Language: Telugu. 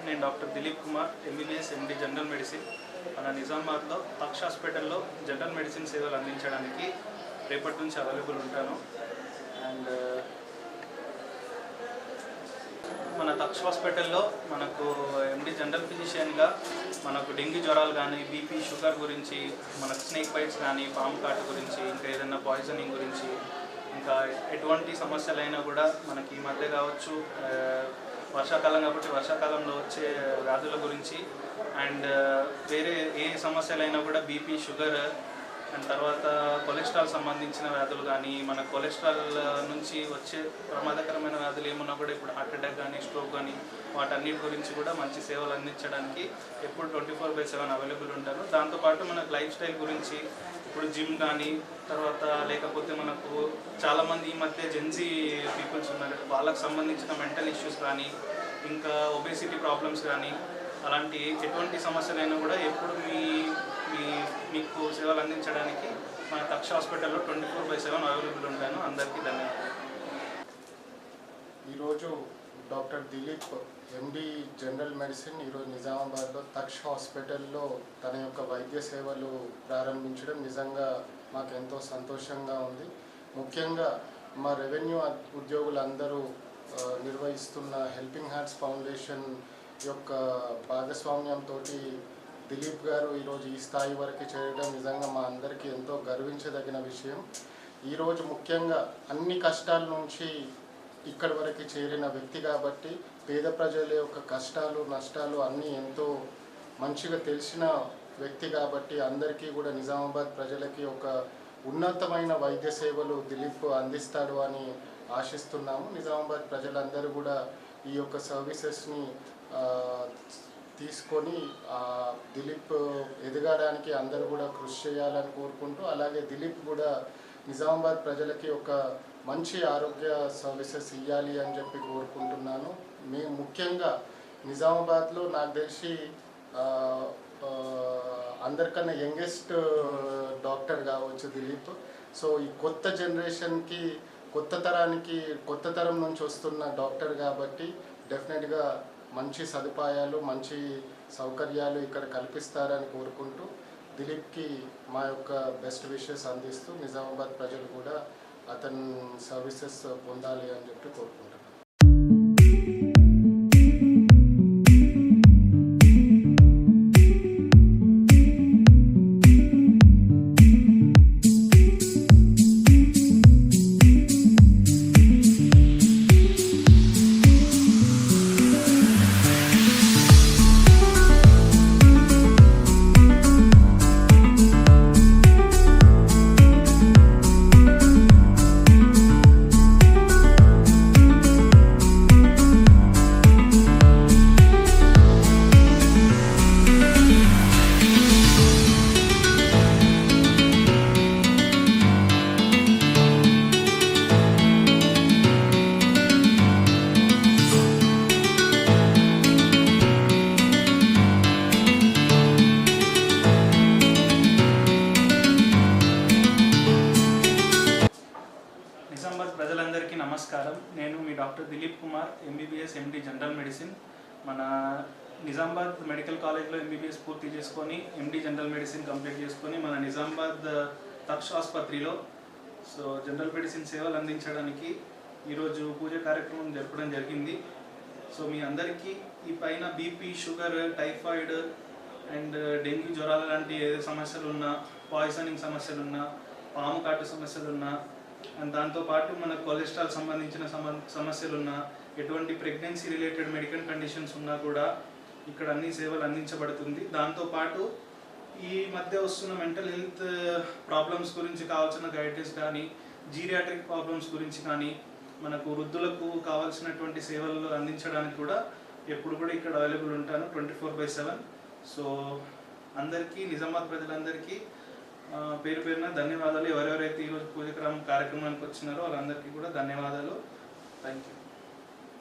నేను doctor Dilip Kumar, MBBS MD general medicine. మన నిజామాబాద్లో తక్ష హాస్పిటల్లో జనరల్ మెడిసిన్ సేవలు అందించడానికి రేపటి నుంచి అవైలబుల్ ఉంటాను. అండ్ మన తక్ష హాస్పిటల్లో మనకు ఎండి జనరల్ ఫిజిషియన్గా మనకు డెంగ్యూ జ్వరాలు కానీ, బీపీ, షుగర్ గురించి, మనకు స్నేక్ బైట్స్ కానీ, పాము కాటు గురించి, ఇంకా ఏదైనా పాయిజనింగ్ గురించి, ఇంకా ఎటువంటి సమస్యలైనా కూడా మనకి ఈ మధ్య కావచ్చు, వర్షాకాలం కాబట్టి వర్షాకాలంలో వచ్చే వ్యాధుల గురించి, అండ్ వేరే ఏ సమస్యలైనా కూడా బీపీ, షుగర్ అండ్ తర్వాత కొలెస్ట్రాల్ సంబంధించిన వ్యాధులు కానీ, మన కొలెస్ట్రాల్ నుంచి వచ్చే ప్రమాదకరమైన వ్యాధులు ఏమన్నా కూడా ఇప్పుడు హార్ట్ అటాక్ కానీ, స్ట్రోక్ కానీ, వాటన్నిటి గురించి కూడా మంచి సేవలు అందించడానికి ఎప్పుడు 24/7 అవైలబుల్ ఉంటాను. దాంతోపాటు మనకు లైఫ్ స్టైల్ గురించి ఇప్పుడు జిమ్ కానీ, తర్వాత లేకపోతే మనకు చాలామంది ఈ మధ్య జెన్జీ పీపుల్స్ ఉన్నారు, వాళ్ళకు సంబంధించిన మెంటల్ ఇష్యూస్ కానీ, ఇంకా ఒబేసిటీ ప్రాబ్లమ్స్ కానీ, అలాంటి ఎటువంటి సమస్యలైనా కూడా ఎప్పుడు మీకు సేవలు అందించడానికి మన తక్ష హాస్పిటల్లో 24/7 అవైలబుల్ ఉంటాను. అందరికీ ధన్యవాదాలు. ఈరోజు డాక్టర్ దిలీప్ ఎండి జనరల్ మెడిసిన్ ఈరోజు నిజామాబాద్లో తక్ష హాస్పిటల్లో తన యొక్క వైద్య సేవలు ప్రారంభించడం నిజంగా మాకు ఎంతో సంతోషంగా ఉంది. ముఖ్యంగా మా రెవెన్యూ ఉద్యోగులందరూ నిర్వహిస్తున్న హెల్పింగ్ హ్యాండ్స్ ఫౌండేషన్ యొక్క భాగస్వామ్యంతో దిలీప్ గారు ఈరోజు ఈ స్థాయి వరకు చేరడం నిజంగా మా అందరికీ ఎంతో గర్వించదగిన విషయం. ఈరోజు ముఖ్యంగా అన్ని కష్టాల నుంచి ఇక్కడి వరకు చేరిన వ్యక్తి కాబట్టి పేద ప్రజల యొక్క కష్టాలు నష్టాలు అన్నీ ఎంతో మంచిగా తెలిసిన వ్యక్తి కాబట్టి అందరికీ కూడా నిజామాబాద్ ప్రజలకి ఒక ఉన్నతమైన వైద్య సేవలు దిలీప్ అందిస్తాడు అని ఆశిస్తున్నాము. నిజామాబాద్ ప్రజలందరూ కూడా ఈ యొక్క సర్వీసెస్ని తీసుకొని దిలీప్ ఎదగడానికి అందరూ కూడా కృషి చేయాలని కోరుకుంటూ, అలాగే దిలీప్ కూడా నిజామాబాద్ ప్రజలకి ఒక మంచి ఆరోగ్య సర్వీసెస్ ఇవ్వాలి అని చెప్పి కోరుకుంటున్నాను. మేము ముఖ్యంగా నిజామాబాద్లో నాకు తెలిసి అందరికన్నా యంగెస్ట్ డాక్టర్ కావచ్చు దిలీప్. సో ఈ కొత్త జనరేషన్కి, కొత్త తరం నుంచి వస్తున్న డాక్టర్ కాబట్టి డెఫినెట్గా మంచి సదుపాయాలు, మంచి సౌకర్యాలు ఇక్కడ కల్పిస్తారని కోరుకుంటూ దిలీప్కి మా యొక్క బెస్ట్ విషెస్ అందిస్తూ నిజామాబాద్ ప్రజలు కూడా అతని సర్వీసెస్ పొందాలి అని చెప్పి కోరుకుంటున్నాను. ప్రజలందరికీ నమస్కారం. నేను మీ doctor Dilip Kumar, MBBS MD general medicine. మన నిజామాబాద్ మెడికల్ కాలేజ్లో ఎంబీబీఎస్ పూర్తి చేసుకొని ఎండి జనరల్ మెడిసిన్ కంప్లీట్ చేసుకొని మన నిజామాబాద్ తక్ష ఆసుపత్రిలో జనరల్ మెడిసిన్ సేవలు అందించడానికి ఈరోజు పూజ కార్యక్రమం జరపడం జరిగింది. సో మీ అందరికీ ఈ పైన BP, sugar, typhoid and dengue జ్వరాలు లాంటి ఏదో సమస్యలు ఉన్నా, పాయిజనింగ్ సమస్యలు ఉన్నా, పాము కాటు సమస్యలు ఉన్నా, అండ్ దాంతోపాటు మన కొలెస్ట్రాల్ సంబంధించిన సమస్యలు ఉన్నా, ఎటువంటి ప్రెగ్నెన్సీ రిలేటెడ్ మెడికల్ కండిషన్స్ ఉన్నా కూడా ఇక్కడ అన్ని సేవలు అందించబడుతుంది. దాంతోపాటు ఈ మధ్య వస్తున్న మెంటల్ హెల్త్ ప్రాబ్లమ్స్ గురించి కావాల్సిన గైడెన్స్ కానీ, జీరియాట్రిక్ ప్రాబ్లమ్స్ గురించి కానీ, మనకు వృద్ధులకు కావాల్సినటువంటి సేవలు అందించడానికి కూడా ఎప్పుడు కూడా ఇక్కడ అవైలబుల్ ఉంటాను 24/7. సో అందరికీ, నిజామాబాద్ ప్రజలందరికీ పేరు పేరున ధన్యవాదాలు. ఎవరెవరైతే ఈరోజు పూజ కార్యక్రమానికి వచ్చినారో వాళ్ళందరికీ కూడా ధన్యవాదాలు. Thank you.